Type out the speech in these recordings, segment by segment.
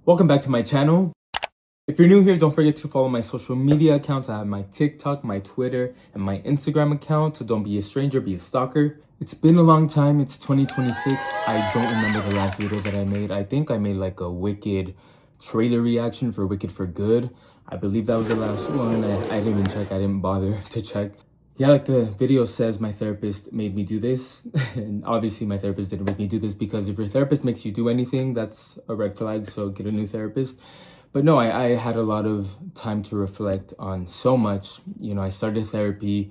Welcome back to my channel. If you're new here, don't forget to follow my social media accounts. I have my TikTok, my Twitter, and my Instagram account, so don't be a stranger, be a stalker. It's been a long time. It's 2026. I don't remember the last video that I made. I think I made like a Wicked trailer reaction for Wicked for Good. I believe that was the last one. I didn't even check. I didn't bother to check. Yeah, like the video says, my therapist made me do this. And obviously my therapist didn't make me do this, because if your therapist makes you do anything, that's a red flag, so get a new therapist. But no, I had a lot of time to reflect on so much. You know, I started therapy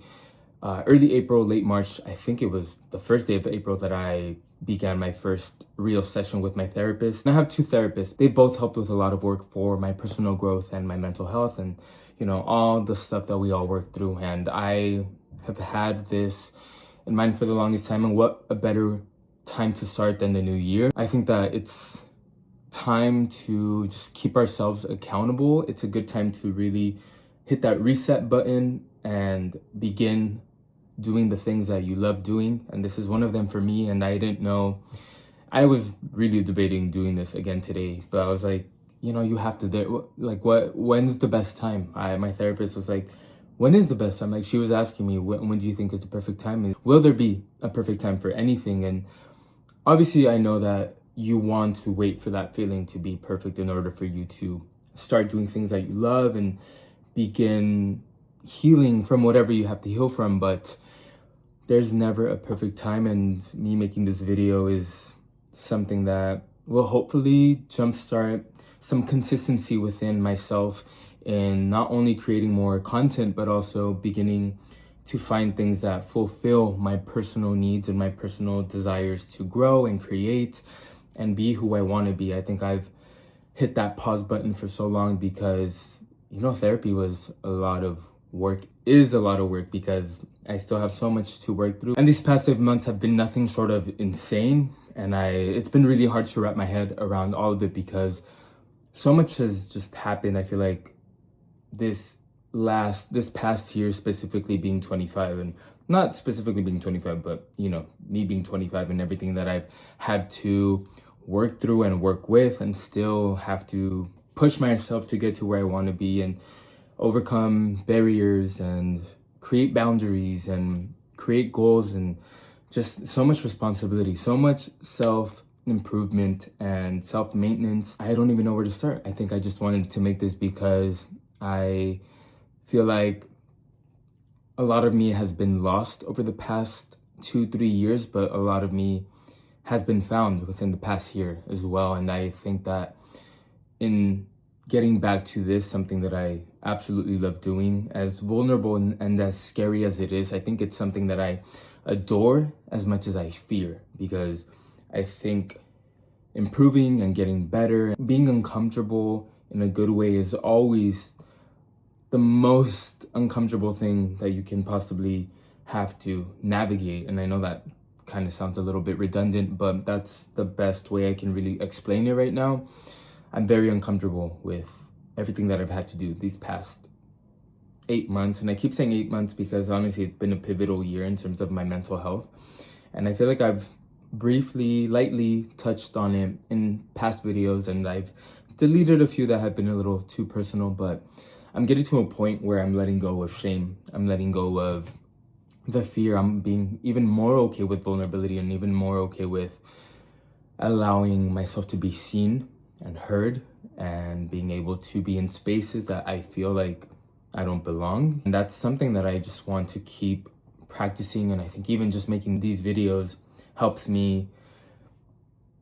early April, late March. I think it was the first day of April that I began my first real session with my therapist. And I have two therapists. They both helped with a lot of work for my personal growth and my mental health, and you know, all the stuff that we all work through. And I have had this in mind for the longest time, and what a better time to start than the new year. I think that it's time to just keep ourselves accountable. It's a good time to really hit that reset button and begin doing the things that you love doing. And this is one of them for me. And I didn't know, I was really debating doing this again today, but I was like, you know, you have to, like, when's the best time? My therapist was like, when is the best time? Like, she was asking me, when do you think is the perfect time? And will there be a perfect time for anything? And obviously I know that you want to wait for that feeling to be perfect in order for you to start doing things that you love and begin healing from whatever you have to heal from. But there's never a perfect time, and me making this video is something that will hopefully jumpstart some consistency within myself in not only creating more content, but also beginning to find things that fulfill my personal needs and my personal desires to grow and create and be who I want to be. I think I've hit that pause button for so long because, you know, therapy was a lot of work, is a lot of work, because I still have so much to work through. And these past 7 months have been nothing short of insane. And it's been really hard to wrap my head around all of it, because so much has just happened. I feel like this past year, specifically being 25, and not specifically being 25, but you know, me being 25 and everything that I've had to work through and work with, and still have to push myself to get to where I want to be and overcome barriers and create boundaries and create goals, and just so much responsibility, so much self-improvement and self-maintenance. I don't even know where to start. I think I just wanted to make this because I feel like a lot of me has been lost over the past 2-3 years, but a lot of me has been found within the past year as well. And I think that in getting back to this, something that I absolutely love doing, as vulnerable and as scary as it is, I think it's something that I adore as much as I fear, because I think improving and getting better, being uncomfortable in a good way, is always the most uncomfortable thing that you can possibly have to navigate. And I know that kind of sounds a little bit redundant, but that's the best way I can really explain it right now. I'm very uncomfortable with everything that I've had to do these past 8 months. And I keep saying 8 months because honestly, it's been a pivotal year in terms of my mental health. And I feel like I've briefly, lightly touched on it in past videos, and I've deleted a few that have been a little too personal, but I'm getting to a point where I'm letting go of shame. I'm letting go of the fear. I'm being even more okay with vulnerability, and even more okay with allowing myself to be seen and heard, and being able to be in spaces that I feel like I don't belong. And that's something that I just want to keep practicing. And I think even just making these videos helps me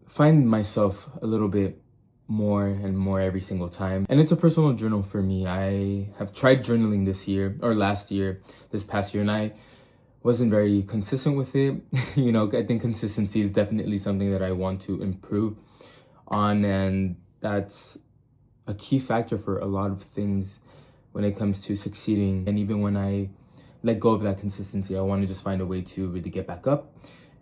find myself a little bit more and more every single time. And it's a personal journal for me. I have tried journaling this past year, and I wasn't very consistent with it. You know, I think consistency is definitely something that I want to improve on, and that's a key factor for a lot of things when it comes to succeeding. And even when I let go of that consistency, I want to just find a way to really get back up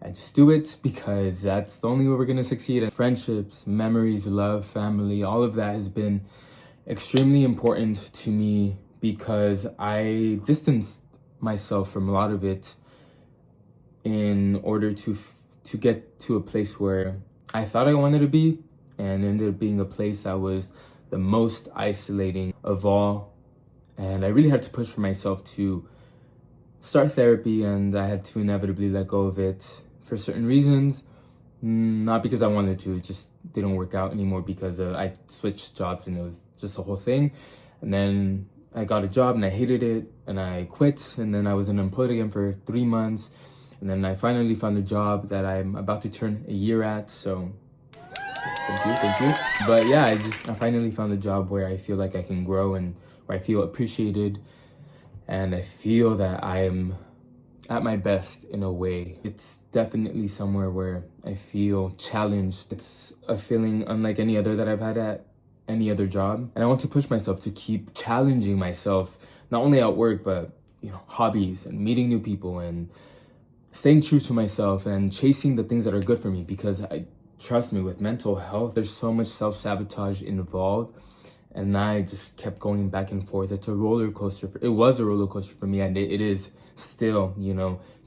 and just do it, because that's the only way we're going to succeed. And friendships, memories, love, family, all of that has been extremely important to me, because I distanced myself from a lot of it in order to get to a place where I thought I wanted to be, and ended up being a place that was the most isolating of all. And I really had to push for myself to start therapy, and I had to inevitably let go of it for certain reasons. Not because I wanted to, it just didn't work out anymore because I switched jobs and it was just a whole thing. And then I got a job and I hated it and I quit, and then I was unemployed again for 3 months. And then I finally found a job that I'm about to turn a year at, so thank you. But yeah, I finally found a job where I feel like I can grow and where I feel appreciated, and I feel that I am at my best in a way. It's definitely somewhere where I feel challenged. It's a feeling unlike any other that I've had at any other job. And I want to push myself to keep challenging myself, not only at work, but hobbies and meeting new people and staying true to myself and chasing the things that are good for me, because trust me, with mental health, there's so much self-sabotage involved. And I just kept going back and forth. It's a roller coaster. It was a roller coaster for me, and it is still,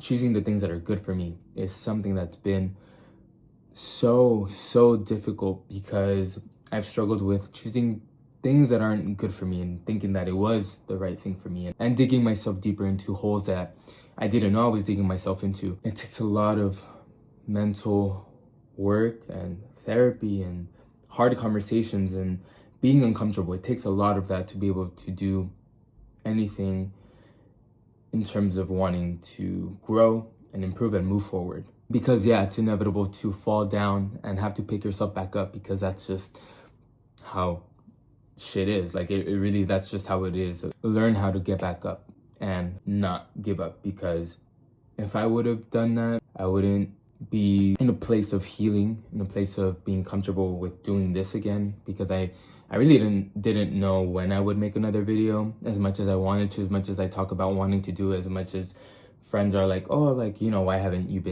choosing the things that are good for me is something that's been so difficult, because I've struggled with choosing things that aren't good for me and thinking that it was the right thing for me, and digging myself deeper into holes that I didn't know I was digging myself into. It takes a lot of mental work and therapy and hard conversations and being uncomfortable. It takes a lot of that to be able to do anything in terms of wanting to grow and improve and move forward. Because yeah, it's inevitable to fall down and have to pick yourself back up, because that's just how shit is. Like it really, that's just how it is. Learn how to get back up and not give up, because if I would have done that, I wouldn't be in a place of healing, in a place of being comfortable with doing this again, because I really didn't know when I would make another video, as much as I wanted to, as much as I talk about wanting to do, as much as friends are like, oh, like, why haven't you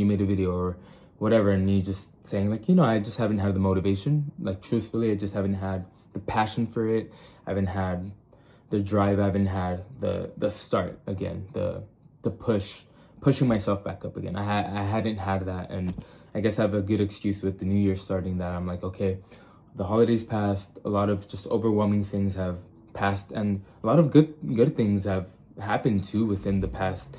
made a video or whatever, and me just saying like, I just haven't had the motivation. Like, truthfully, I just haven't had the passion for it. I haven't had the drive. I haven't had the start again, the pushing myself back up again. I hadn't had that, and I guess I have a good excuse with the new year starting, that I'm like, okay, the holidays passed, a lot of just overwhelming things have passed, and a lot of good things have happened too within the past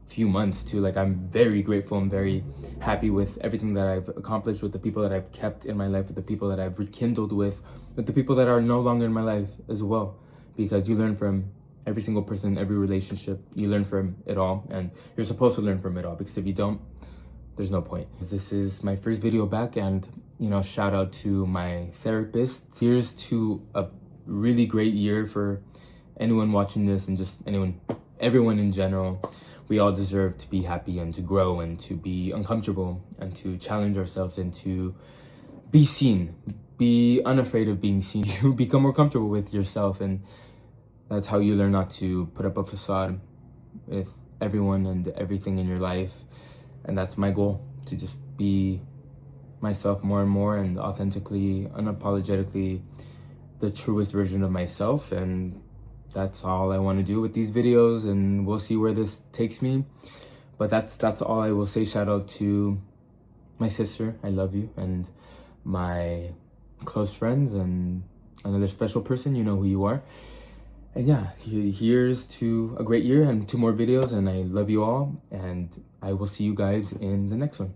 few months too. Like, I'm very grateful. I'm very happy with everything that I've accomplished, with the people that I've kept in my life, with the people that I've rekindled with the people that are no longer in my life as well. Because you learn from every single person, every relationship, you learn from it all, and you're supposed to learn from it all, because if you don't, there's no point. This is my first video back, and shout out to my therapist. Here's to a really great year for anyone watching this, and just everyone in general. We all deserve to be happy and to grow and to be uncomfortable and to challenge ourselves and to be seen. Be unafraid of being seen. You become more comfortable with yourself, and that's how you learn not to put up a facade with everyone and everything in your life. And that's my goal, to just be myself more and more, and authentically, unapologetically the truest version of myself. And that's all I want to do with these videos, and we'll see where this takes me. But that's all I will say. Shout out to my sister, I love you, and my close friends, and another special person, you know who you are. And yeah, here's to a great year and 2 more videos, and I love you all, and I will see you guys in the next one.